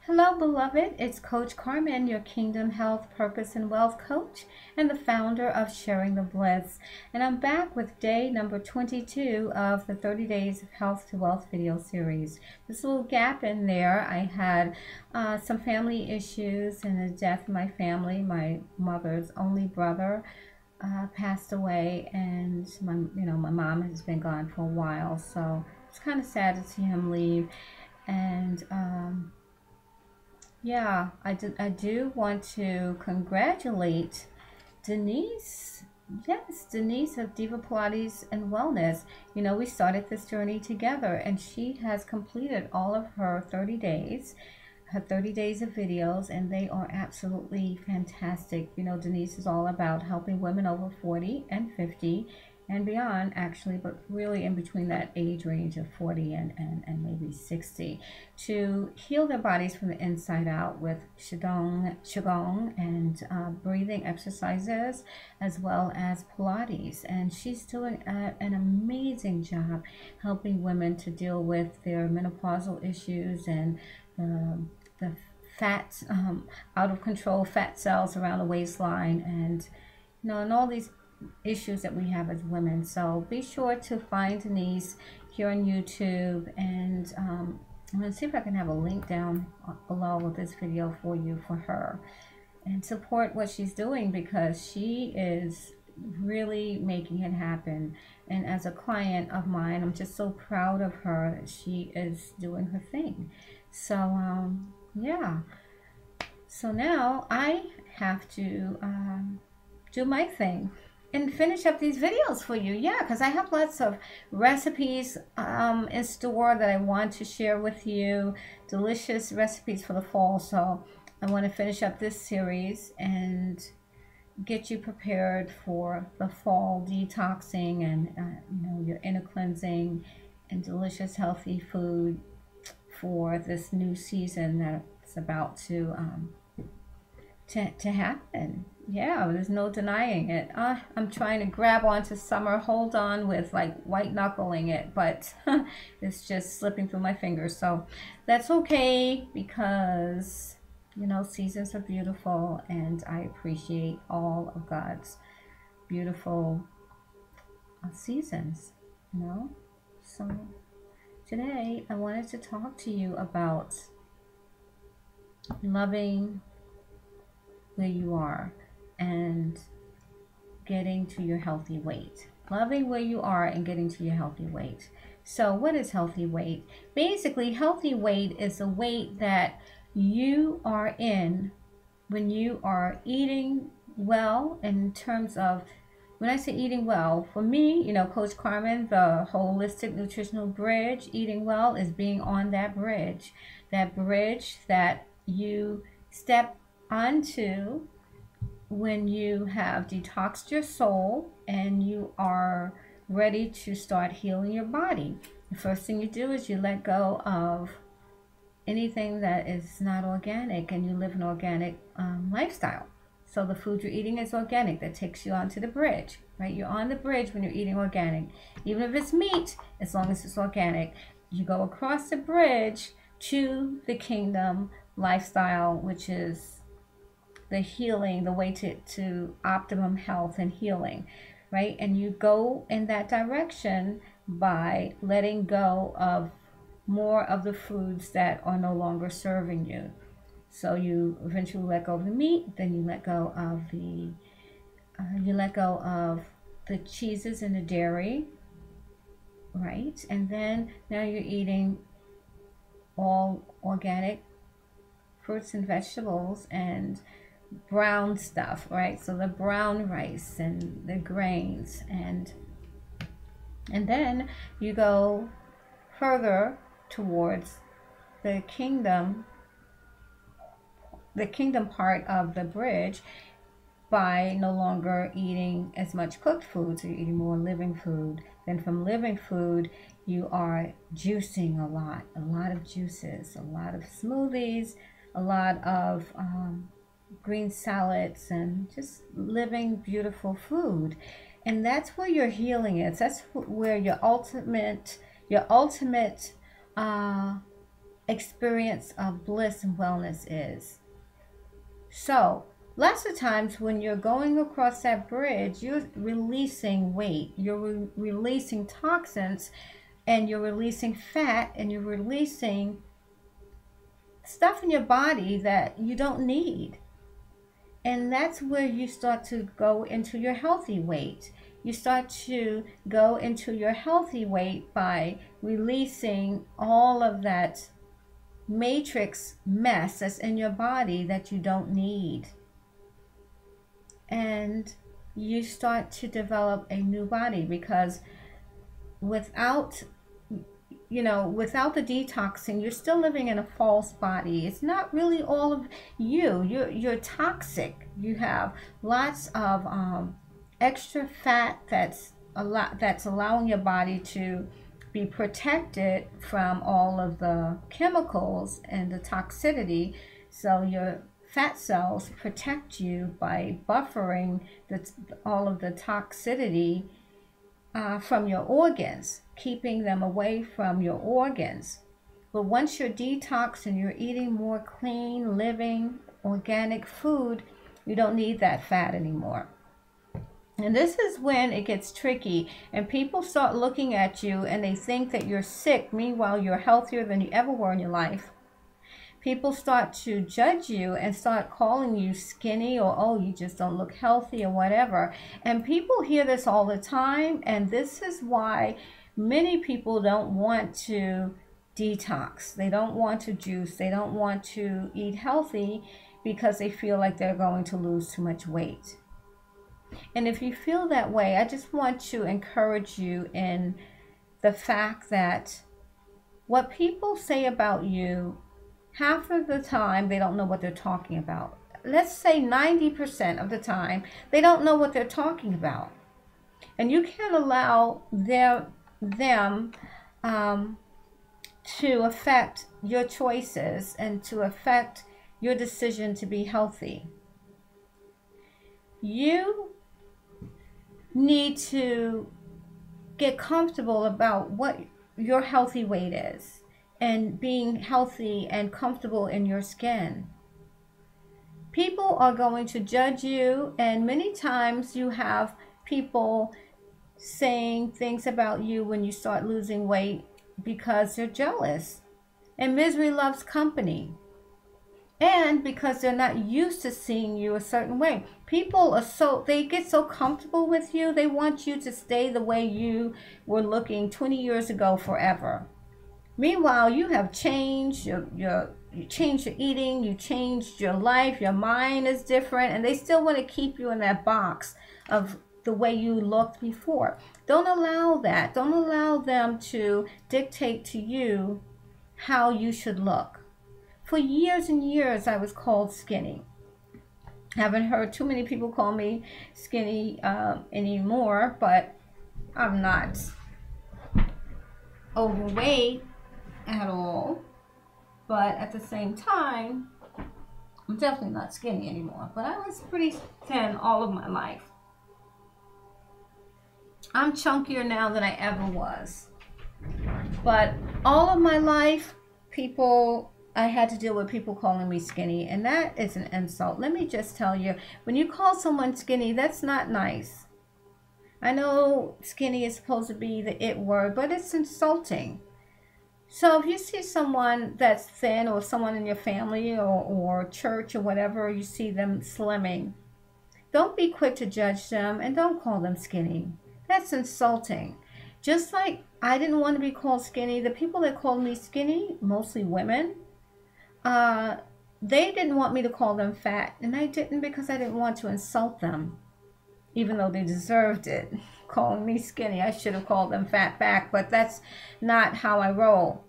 Hello, beloved. It's Coach Carmen, your Kingdom Health, Purpose, and Wealth Coach, and the founder of Sharing the Bliss. And I'm back with day number 22 of the 30 Days of Health to Wealth video series. There's a little gap in there. I had some family issues and a death in my family. My mother's only brother passed away, and my mom has been gone for a while. So it's kind of sad to see him leave. And yeah, I do want to congratulate Denise. Yes, Denise of Diva Pilates and Wellness. You know, we started this journey together, and she has completed all of her 30 days, her 30 days of videos, and they are absolutely fantastic. You know, Denise is all about helping women over 40 and 50 and beyond, actually, but really in between that age range of 40 and maybe 60, to heal their bodies from the inside out with qigong and breathing exercises, as well as Pilates. And she's doing an amazing job helping women to deal with their menopausal issues and the fat, out of control fat cells around the waistline, and and all these issues that we have as women. So be sure to find Denise here on YouTube, and I'm going to see if I can have a link down below with this video for you, for her, and support what she's doing, because she is really making it happen. And as a client of mine, I'm just so proud of her that she is doing her thing. So yeah, so now I have to do my thing and finish up these videos for you. Yeah, because I have lots of recipes in store that I want to share with you, delicious recipes for the fall. So I want to finish up this series and get you prepared for the fall detoxing and your inner cleansing and delicious healthy food for this new season that's about to happen. Yeah, there's no denying it. I'm trying to grab onto summer, hold on with like white knuckling it, but it's just slipping through my fingers. So that's okay, because seasons are beautiful, and I appreciate all of God's beautiful seasons. So today I wanted to talk to you about loving where you are and getting to your healthy weight. Loving where you are and getting to your healthy weight. So what is healthy weight? Basically, healthy weight is the weight that you are in when you are eating well. In terms of, when I say eating well, for me, Coach Carmen, the holistic nutritional bridge, eating well is being on that bridge that you step onto when you have detoxed your soul and you are ready to start healing your body. The first thing you do is you let go of anything that is not organic, and you live an organic lifestyle. So the food you're eating is organic. That takes you onto the bridge, right? You're on the bridge when you're eating organic. Even if it's meat, as long as it's organic, you go across the bridge to the kingdom lifestyle, which is the healing, the way to optimum health and healing, right? And you go in that direction by letting go of more of the foods that are no longer serving you. So you eventually let go of the meat, then you let go of the cheeses and the dairy, right? And then now you're eating all organic fruits and vegetables and brown stuff, right? So the brown rice and the grains, and then you go further towards the kingdom part of the bridge by no longer eating as much cooked food, so you're eating more living food. Then from living food, you are juicing a lot of juices, a lot of smoothies, a lot of green salads, and just living beautiful food. And that's where your healing is. That's where your ultimate experience of bliss and wellness is. So, lots of times when you're going across that bridge, you're releasing weight, you're releasing toxins, and you're releasing fat, and you're releasing stuff in your body that you don't need. And that's where you start to go into your healthy weight. You start to go into your healthy weight by releasing all of that matrix mess that's in your body that you don't need. And you start to develop a new body, because without without the detoxing, you're still living in a false body. It's not really all of you. You're toxic. You have lots of extra fat that's allowing your body to be protected from all of the chemicals and the toxicity. So your fat cells protect you by buffering all of the toxicity from your organs, keeping them away from your organs. But once you're detoxed and you're eating more clean, living, organic food, you don't need that fat anymore. And this is when it gets tricky, and people start looking at you and they think that you're sick. Meanwhile, you're healthier than you ever were in your life. People start to judge you and start calling you skinny, or, oh, you just don't look healthy, or whatever. And people hear this all the time, and this is why many people don't want to detox. They don't want to juice. They don't want to eat healthy because they feel like they're going to lose too much weight. And if you feel that way, I just want to encourage you in the fact that what people say about you, half of the time, they don't know what they're talking about. Let's say 90% of the time, they don't know what they're talking about. And you can't allow them to affect your choices and to affect your decision to be healthy. You need to get comfortable about what your healthy weight is, and being healthy and comfortable in your skin. People are going to judge you, and many times you have people saying things about you when you start losing weight because they're jealous. And misery loves company. And because they're not used to seeing you a certain way. People are they get so comfortable with you, they want you to stay the way you were looking 20 years ago forever. Meanwhile, you have changed, you changed your eating, you changed your life, your mind is different, and they still want to keep you in that box of the way you looked before. Don't allow that. Don't allow them to dictate to you how you should look. For years and years, I was called skinny. Haven't heard too many people call me skinny anymore, but I'm not overweight at all. But at the same time, I'm definitely not skinny anymore. But I was pretty thin all of my life. I'm chunkier now than I ever was. But all of my life, I had to deal with people calling me skinny, and that is an insult. Let me just tell you, when you call someone skinny, that's not nice. I know skinny is supposed to be the it word, but it's insulting. So if you see someone that's thin, or someone in your family or church or whatever, you see them slimming, don't be quick to judge them, and don't call them skinny. That's insulting. Just like I didn't want to be called skinny, the people that called me skinny, mostly women, they didn't want me to call them fat, and I didn't, because I didn't want to insult them, even though they deserved it. Calling me skinny, I should have called them fat back, but that's not how I roll.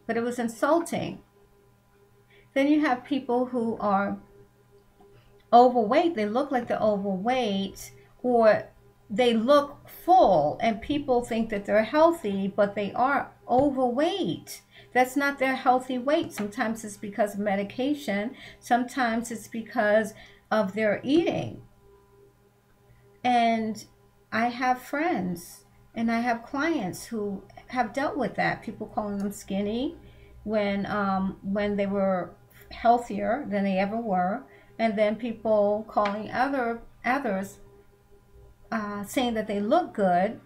But it was insulting. Then you have people who are overweight. They look like they're overweight, or they look full, and people think that they're healthy, but they are overweight. That's not their healthy weight. Sometimes it's because of medication. Sometimes it's because of their eating. And I have friends and I have clients who have dealt with that. People calling them skinny. when they were healthier than they ever were, and then people calling others saying that they look good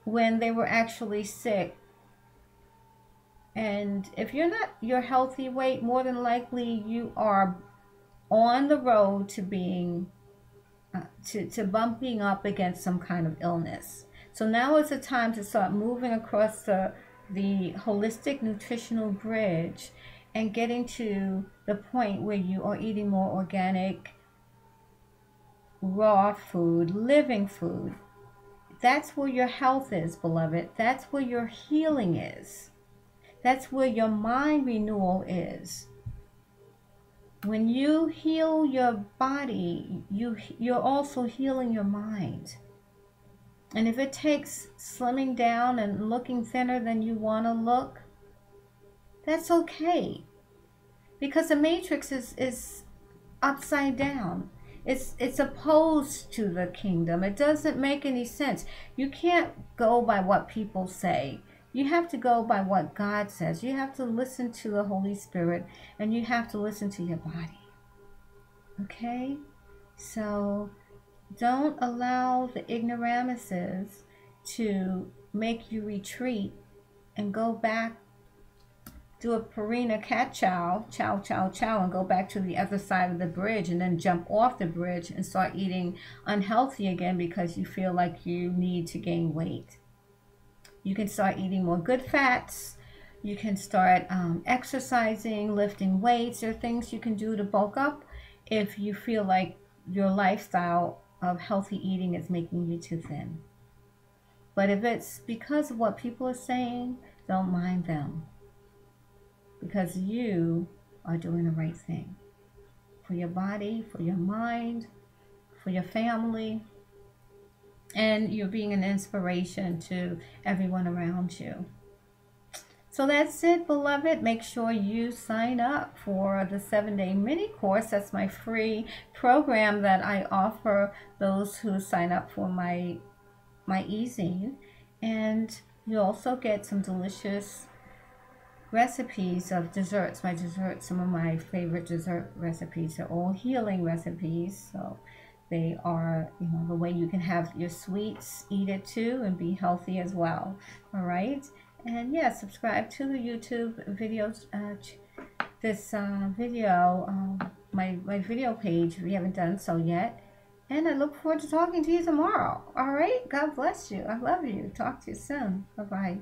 when they were actually sick. And if you're not your healthy weight, more than likely you are on the road to being to bumping up against some kind of illness. So now is the time to start moving across the holistic nutritional bridge and getting to the point where you are eating more organic, raw food, living food. That's where your health is, beloved. That's where your healing is. That's where your mind renewal is. When you heal your body, you're also healing your mind. And if it takes slimming down and looking thinner than you want to look, that's okay. Because the matrix is upside down. It's opposed to the kingdom. It doesn't make any sense. You can't go by what people say. You have to go by what God says. You have to listen to the Holy Spirit, and you have to listen to your body. Okay? So don't allow the ignoramuses to make you retreat and go back, do a Purina cat chow, and go back to the other side of the bridge and then jump off the bridge and start eating unhealthy again because you feel like you need to gain weight. You can start eating more good fats. You can start exercising, lifting weights. There are things you can do to bulk up if you feel like your lifestyle of healthy eating is making you too thin. But if it's because of what people are saying, don't mind them. Because you are doing the right thing. For your body, for your mind, for your family. And you're being an inspiration to everyone around you. So that's it, beloved. Make sure you sign up for the 7-day mini course. That's my free program that I offer those who sign up for my e-zine. And you also get some delicious recipes of desserts. Some of my favorite dessert recipes are all healing recipes. So they are, the way you can have your sweets, eat it too, and be healthy as well. All right. And yeah, subscribe to the YouTube videos, my video page if you haven't done so yet. And I look forward to talking to you tomorrow. All right. God bless you. I love you. Talk to you soon. Bye-bye.